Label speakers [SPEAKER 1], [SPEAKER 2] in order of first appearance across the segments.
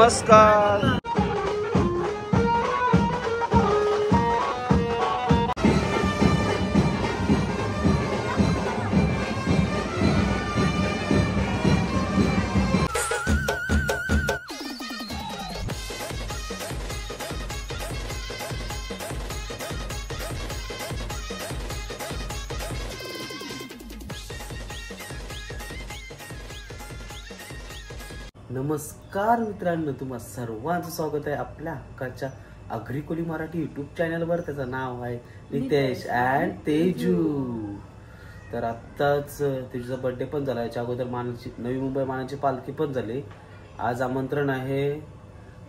[SPEAKER 1] नमस्कार. नमस्कार मित्रांनो, तुम्हा सर्वांचं स्वागत आहे आपल्या हक्काच्या अग्रिकोली मराठी युट्यूब चॅनलवर. त्याचं नाव आहे नितेश अँड तेजू. तर आत्ताच तेजूचा बर्थडे पण झाला. याच्या अगोदर मानाची नवी मुंबई मानाची पालखी पण झाली. आज आमंत्रण आहे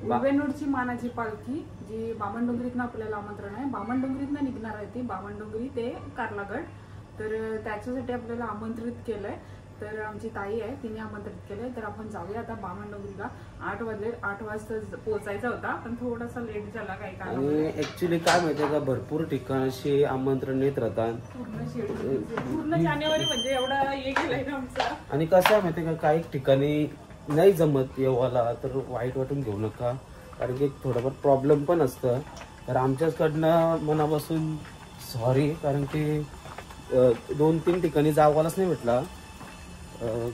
[SPEAKER 2] उर्वेनूरची मानाची पालखी, जी बामणडोंगरीतनं आपल्याला आमंत्रण आहे. बामणडोंगरीतनं निघणार आहे ती, बामणडोंगरी ते कार्लागड. तर त्याच्यासाठी आपल्याला आमंत्रित केलंय. तर आमची ताई आहे, तिने आमंत्रित केलंय. तर आपण जाऊया आता बामणडोंगरीला. 8 वाजले, 8 वाजता पोहोचायचा होता, पण थोडासा लेट झाला काही कारण.
[SPEAKER 1] आणि ऍक्च्युली काय माहितीये का, भरपूर ठिकाणशी आमंत्रण येत राहतात.
[SPEAKER 2] पूर्ण जानेवारी म्हणजे एवढा हे गेलाय ना आमचा.
[SPEAKER 1] आणि कसं आहे माहितीये का, काही ठिकाणी नाही जमत येवाला, तर वाईट वाटून घेऊ नका, कारण की थोडंफार प्रॉब्लेम पण असतं. तर आमच्याकडनं मनापासून सॉरी, कारण की 2-3 ठिकाणी जावालाच नाही भेटला.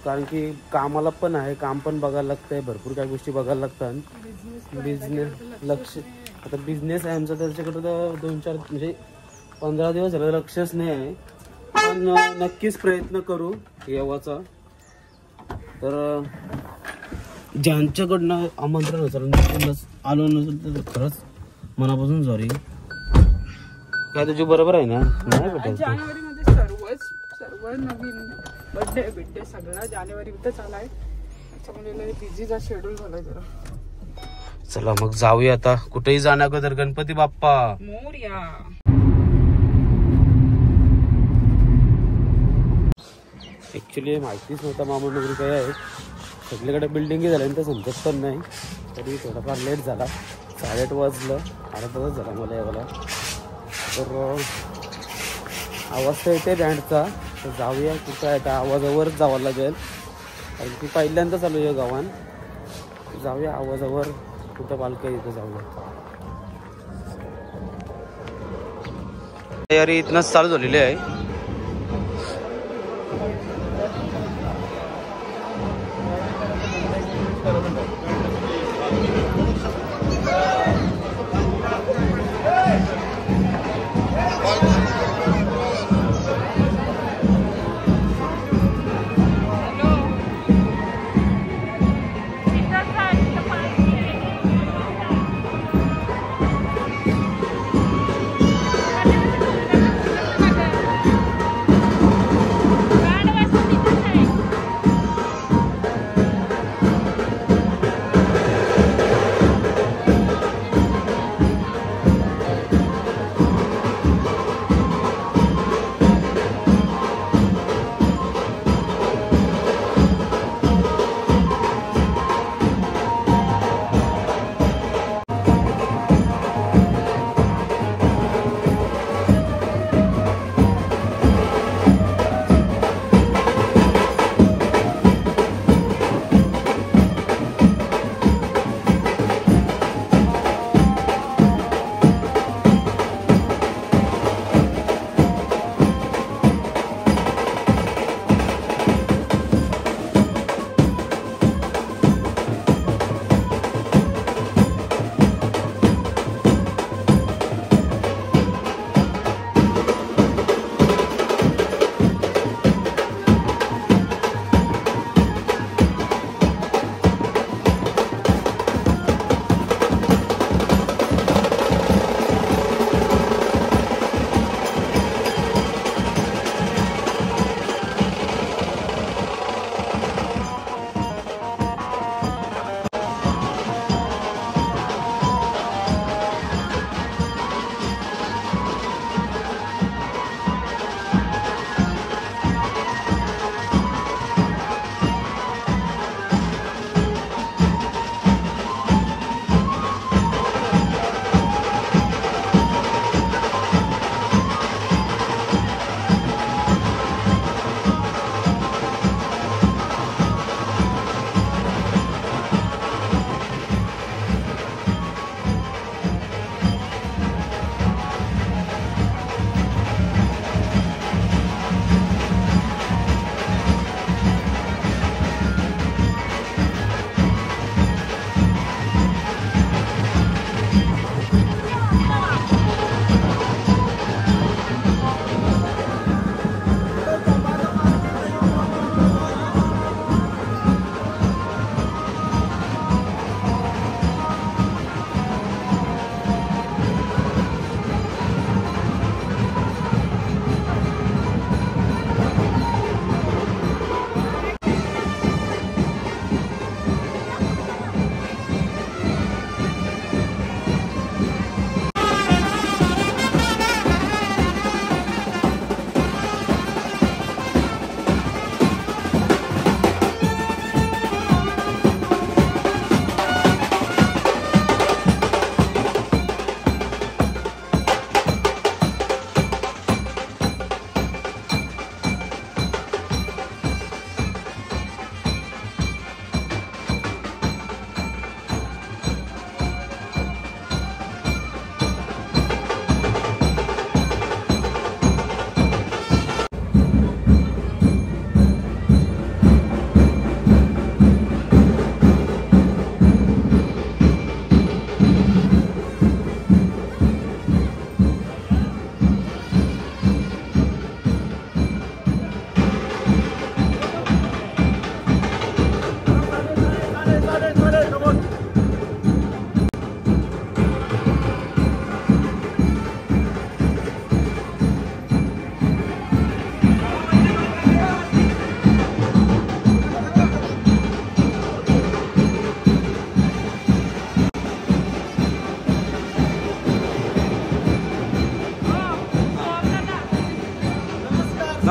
[SPEAKER 1] कारण की कामाला पण आहे, काम पण बघायला लागतंय, भरपूर काही गोष्टी बघायला लागतात. बिझनेस लक्ष, आता बिझनेस आहे आमचा, त्याच्याकडे तर 2-4 म्हणजे 15 दिवस झालं लक्षच नाही आहे. पण नक्कीच प्रयत्न करू येवाचा. तर ज्यांच्याकडनं आमंत्रण असेल, आलो नसेल तर खरंच मनापासून सॉरी. काय तुझी बरोबर आहे ना? नाही भेटत
[SPEAKER 2] जानेवारीमध्ये सर्व नवीन बर्थडे सगळा जानेवारीतच आलाय. त्याच्यामुळे बिझीचा शेड्यूल झालाय जरा.
[SPEAKER 1] चला मग जाऊया आता. कुठेही जाण्या अगोदर गणपती बाप्पा
[SPEAKER 2] मोरया.
[SPEAKER 1] ऍक्च्युली माहितीच नव्हता बामणडोंगरी काय आहे. सगळीकडे बिल्डिंग झाल्या तर समजत पण नाही. तरी थोडाफार लेट झाला. 8:30 वाजलं, अर्धा तास झाला मला यायला. तर आवाज तर येते बँडचा. तर जाऊया कुठं आहे, त्या आवाजावरच जावं लागेल, कारण की पहिल्यांदा चालू आहे गावान. जाऊया आवाजावर, कुठं पालखी इथं जाऊया. तयारी इथनंच चालू झालेली आहे.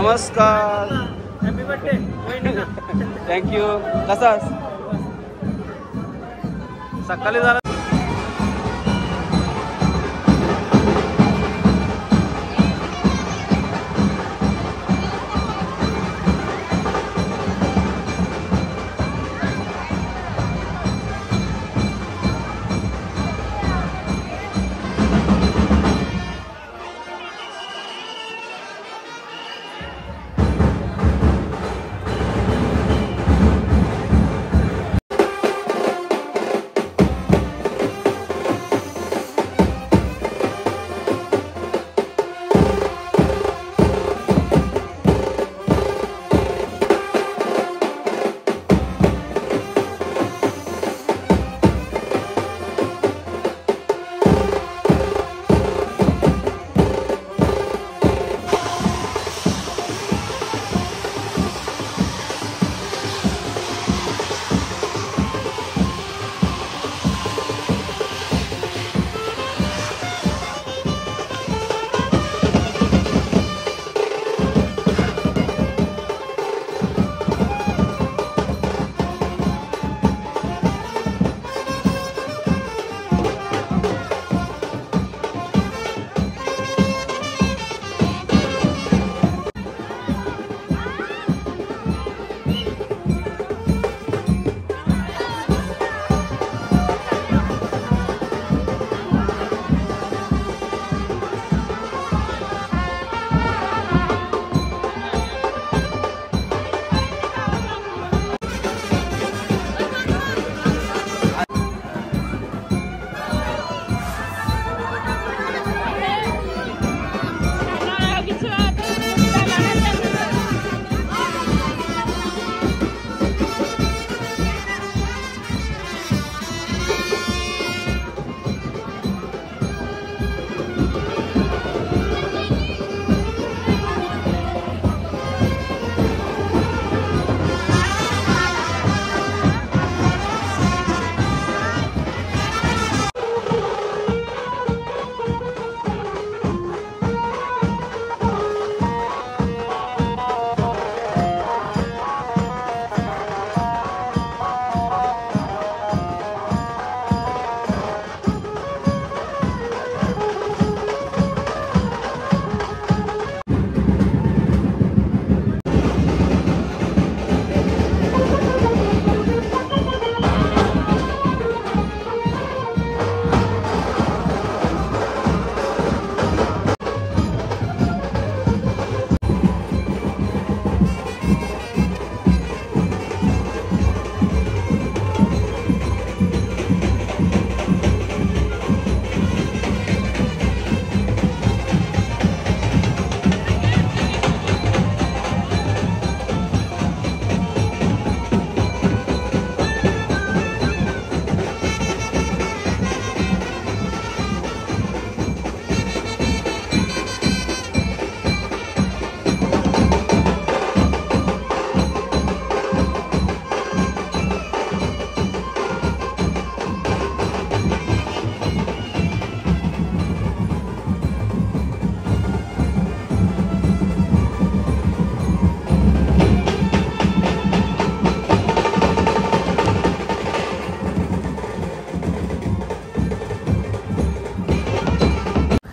[SPEAKER 1] नमस्कार.
[SPEAKER 2] Happy birthday.
[SPEAKER 1] थँक्यू. कसास सकाळी झाला.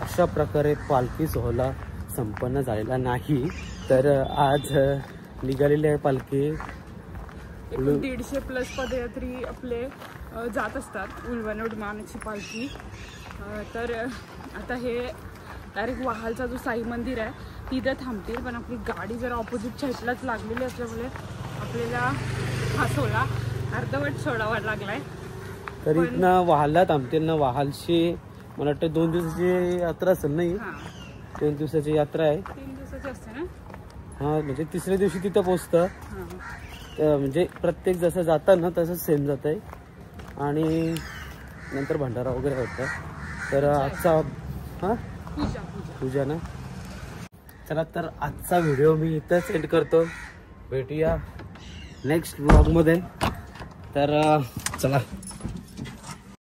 [SPEAKER 1] अशा प्रकारे पालखी सोहळा संपन्न झालेला नाही. तर आज निघालेली आहे पालखी.
[SPEAKER 2] 150+ पदयात्री आपले जात असतात उल्वनोड मानाची पालखी. तर आता हे डायरेक्ट वाहालचा जो साई मंदिर आहे तिथं थांबतील. पण आपली गाडी जरा ऑपोजिट साईडलाच लागलेली असल्यामुळे आपल्याला हा सोहळा अर्धवट सोडावा लागलाय.
[SPEAKER 1] तर इथनं वाहालला थांबतील ना. वाहालशी मला वाटतं 2 दिवसाची यात्रा असेल. नाही 2 दिवसाची यात्रा आहे.
[SPEAKER 2] 3 दिवसाची असते ना.
[SPEAKER 1] हा म्हणजे तिसऱ्या दिवशी तिथं पोचतं. म्हणजे प्रत्येक जसं जातं ना तसंच सेम जात आहे. आणि नंतर भंडारा वगैरे होतं. तर आजचा पूजा ना. चला तर आजचा व्हिडिओ मी इथंच एंड करतो. भेटूया नेक्स्ट व्लॉगमध्ये. तर चला.